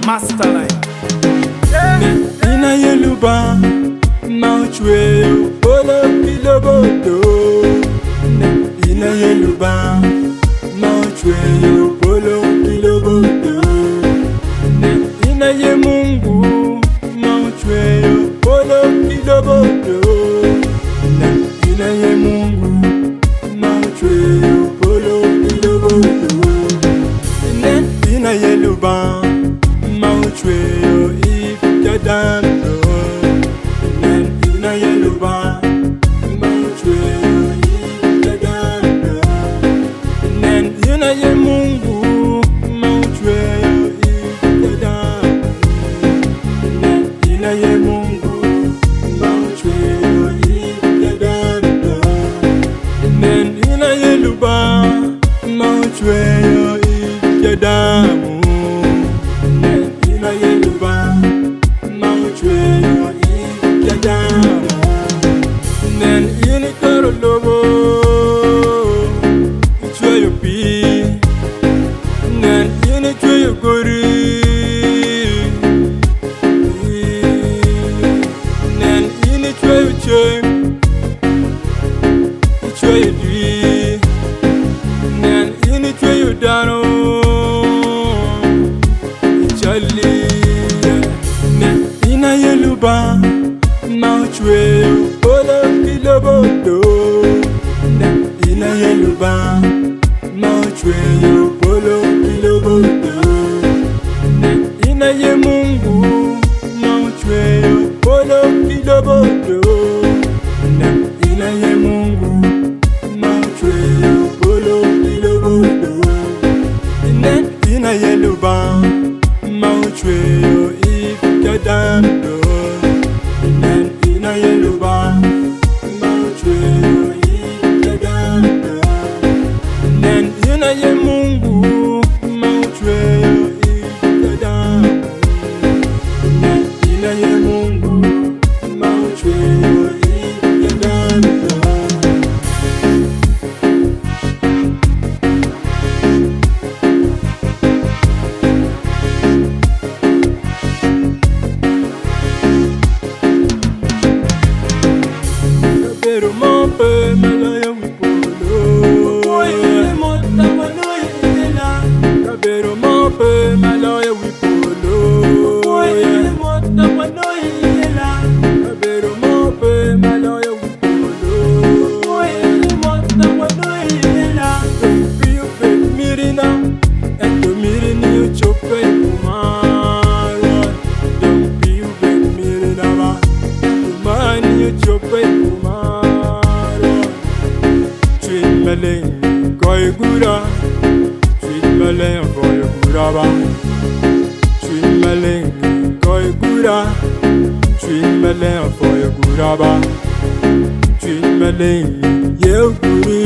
MASTERline. Ina yeluba mauchwe Polo Ki lobo. Ina yeluba mauchwe Polo Ki lobo. Ina ye Mungu mauchwe Polo Ki lobo. Ina ye Mungu mauchwe Polo Ki lobo. Ina yeluba mauchwe Candano ina yeluba mauchwe Candano ina ye Mungu mauchwe Candano ina ye Mungu mauchwe Candano ina yeluba mauchwe Candano ina yeluba Nen yini karo lobo Chweyo pi Nen yini chweyo gori Nen yini chweyo chay Chweyo dwi Nen yini chweyo dano Chali Nen ina yeluba mauchwe Polo Ki lobo. Ina yeluba mauchwe Polo Ki lobo. Ina ye Mungu mauchwe Polo Ki lobo. Ina ye Mungu mauchwe Polo Ki lobo. Ina yeluba mauchwe Candano ina yeluba mauchwe Candano ina ye Mungu mauchwe Candano ina ye Mungu mauchwe Candano Pero mope malaya wipolo Oye mota wanoye ilela Kabero mope malaya wipolo Oye mota wanoye ilela Kabero mope malaya wipolo Oye mota wanoye ilela Piyo pek mirina Ento mirini uchope kumarwa Piyo pek mirina ba Kumani uchope kumarwa Koy gura, sweet melon for your gura ba. Sweet melon, koy gura, sweet melon for your gura ba. Sweet melon, ye guri,